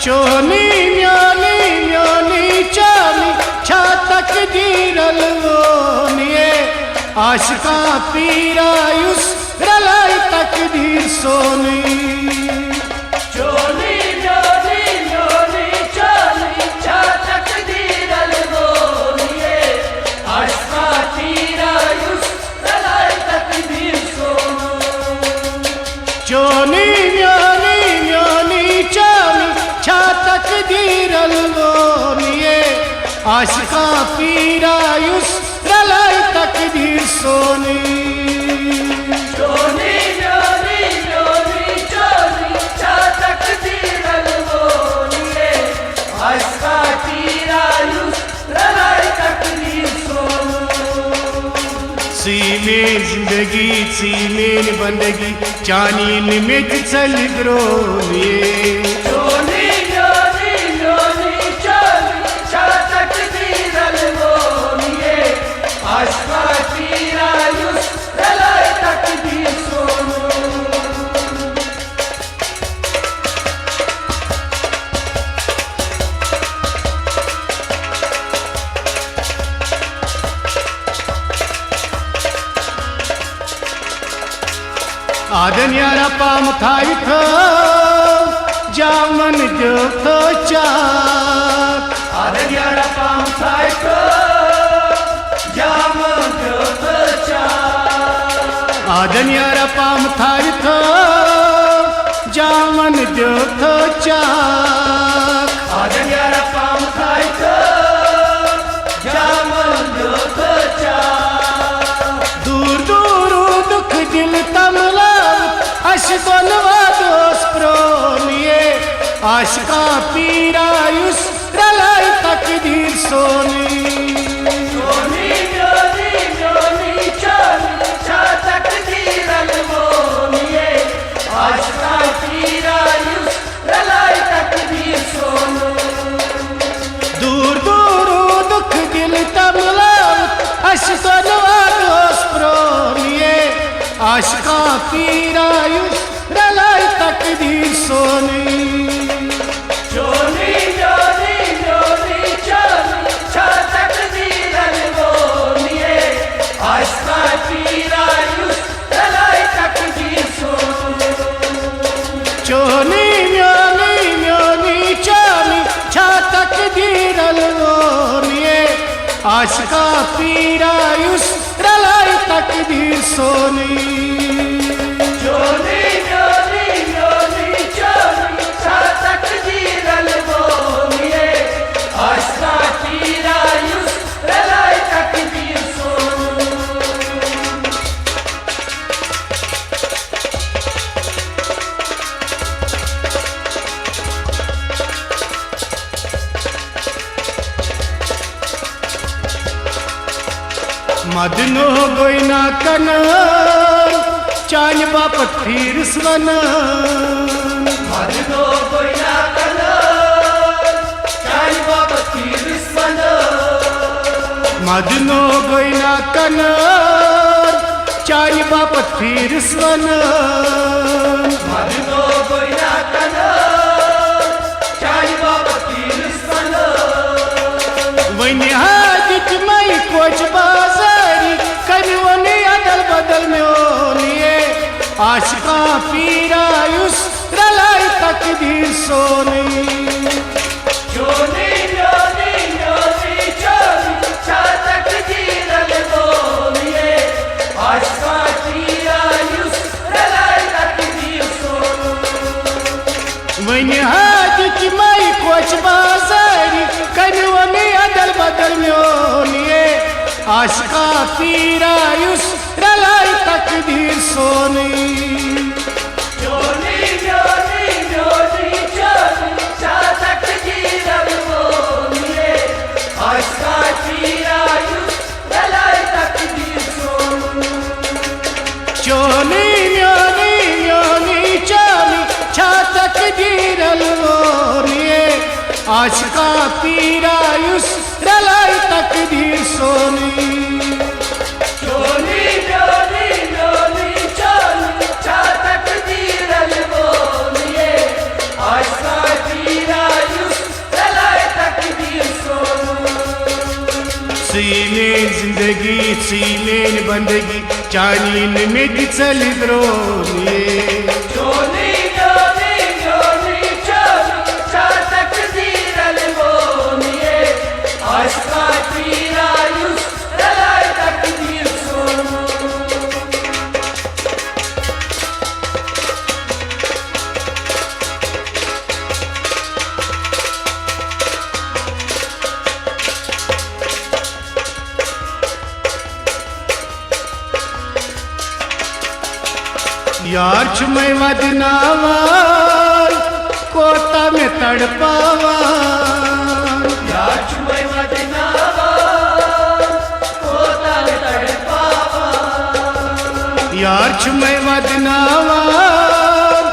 चोनी म्योनी म्योनी चोनी छा तकदीरल वोनिए आशिका पीरायुस रलाई तकदीर सोनी चोनी म्योनी म्योनी चोनी छा तकदीरल वोनिए आशिका पीरायुस रलाई तकदीर सोनी चोनी म्योनी म्योनी चोनी छा तकदीरल वोनिए आशिका पीरायुस रलाई तकदीर सोनी चोनी म्योनी म्योनी चोनी छा तकदीरल वोनिए आशिका पीरायुस रलाई तकदीर सोनी सीमें जिंदगी सीमें बंदगी चानीन में चल ग्रोनिए चोनी म्योनी म्योनी चोनी छा तकदीरल वोनिए आशिका पीरायुस रलाई तकदीर सोनी आदन यारा पाम थाई थो जामन जो थो चाक आदन यारा पाम थाई थो जामन जो थो चाक आदन यारा पाम थाई थो जामन जो थो चाक आदन यारा पाम थाई थो जामन जो थो चाक दूर दूर दुख दिल तमला अशगन वादोस प्रोनिए आशिका पीरायुस रलाई तकदीर सोनी चोनी म्योनी म्योनी चोनी छा तकदीरल वोनिए आशिका पीरायुस रलाई तकदीर सोनी दूर दूर दुख दिल तमला अशगन वादोस प्रोनिए आशिका पीरायुस रलाई तकदीर सोनी चोनी म्योनी म्योनी चोनी छा तकदीरल वोनिए आशिका पीरायुस रलाई तकदीर सोनी चोनी म्योनी म्योनी चोनी छा तकदीरल वोनिए आशिका पीरायुस रलाई तकदीर सोनी चोनी म्योनी म्योनी चोनी छा तकदीरल वोनिए आशिका पीरायुस रलाई तकदीर सोनी मदनो गोइना कन चान बापत फिर स्वन मदनो गोइना कन चाय बाबा तीर सन मदनो गोइना कन चान बापत फिर स्वन मदनो गोइना कन चाय बाबा तीर सन वन हाजित मई कोच बाजारी कनवन अदल बदल में ओनिए आशिका पीरायुस रलाई तकदीर सोनी चोनी म्योनी म्योनी चोनी छा तकदीरल वोनिए आशिका पीरायुस रलाई तकदीर सोनी वन हाजित मई कोच बाजारी कनवन अदल बदल में ओनिए आशिका पीरायुस रलाई तकदीर सोनी चोनी म्योनी म्योनी चोनी छा तकदीरल वोनिए आशिका पीरायुस रलाई तकदीर सोनी चोनी म्योनी म्योनी चोनी छा तकदीरल वोनिए आशिका पीरायुस रलाई तकदीर सोनी चोनी म्योनी म्योनी चोनी छा तकदीरल वोनिए आशिका पीरायुस जिंदगी सी मेन बंदगी चानीन में चल द्रोनिए चोली चोली चोली चोली चातक दीरल बोनिए आशका पीरायुस रलाय तकदीर सोनू यार चुमै वदनावान कोता में तड़पावान यार चुमै वदनावान कोता में तड़पावान यार चुमै वदनावान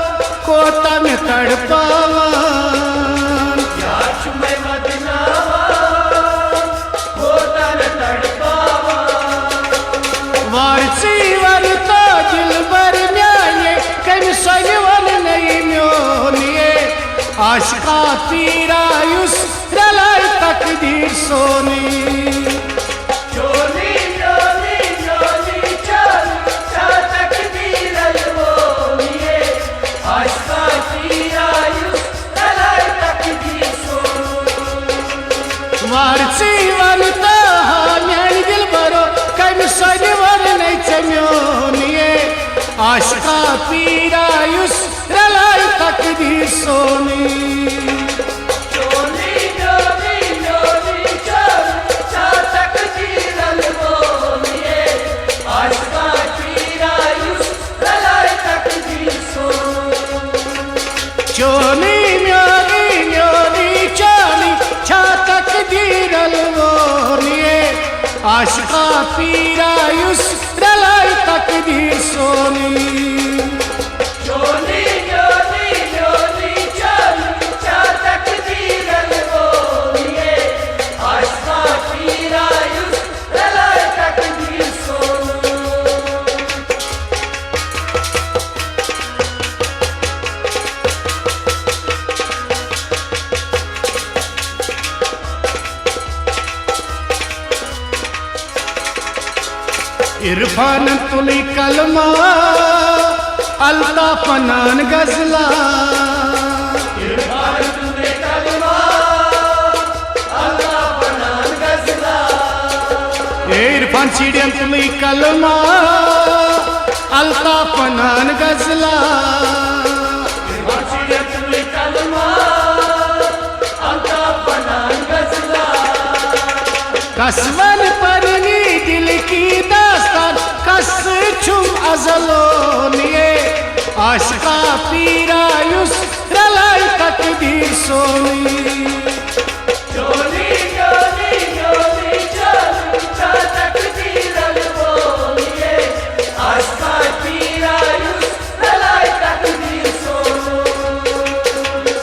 कोता में तड़पावान यार चुमै वदनावान कोता में तड़पावान वारसी वरता दिलबर न्याये कम सनवन नहीं म्योनिए आशका पीरायुस रलाय तकदीर सोनी चोली चोली चोली चोली चातक दीरल बोनिए आशका पीरायुस रलाय तकदीर सोनू वारसी वरता न्याय दिलबरो कम सनवन नहीं चम्योनिए आशका पीरायुस रलाय तकदीर सोनी चोली चोली चोली चोली चातक दीरल बोनिए आशका पीरायुस रलाय तकदीर सोनू चोली म्योनी म्योनी चोली छातक दीरल बोनिए आशका पीरायुस रलाय तकदीर सोनी चोली चोली चोली चोली चातक दीरल बोनिए आशका पीरायुस रलाय तकदीर सोनू इरफान तुली कलमा अल्ताफ पनान गजला इरफान तुले कलमा अल्लाह पनान गजला इरफान सीढ़ियन तुली कलमा अल्ताफ पनान गजला इरफान सीढ़ियन तुले कलमा अल्लाह पनान गजला कसवन परनी दिल की दास्तान कस छुम अजलोनिए आशका पीरायुस रलाय तकदीर सोनी चोली चोली चोली चोली चातक दीरल बोनिए आशका पीरायुस रलाय तकदीर सोनू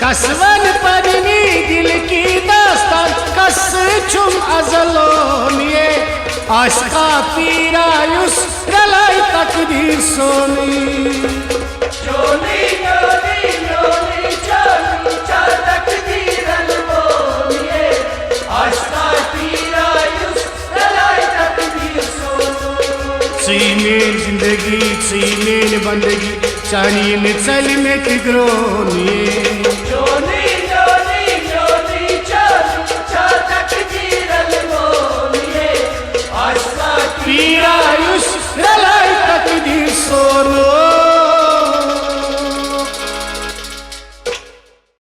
कसवन परनी दिल की दास्तान कस छुम अजलोनिए आशका पीरायुस रलाय तकदीर सोनी चोली चोली चोली चोली चातक दीरल बोनिए आशका पीरायुस रलाय तकदीर सोनू सीमेन जिंदगी सीमेन बंदगी चानी में चल में तिग्रोनिए चोली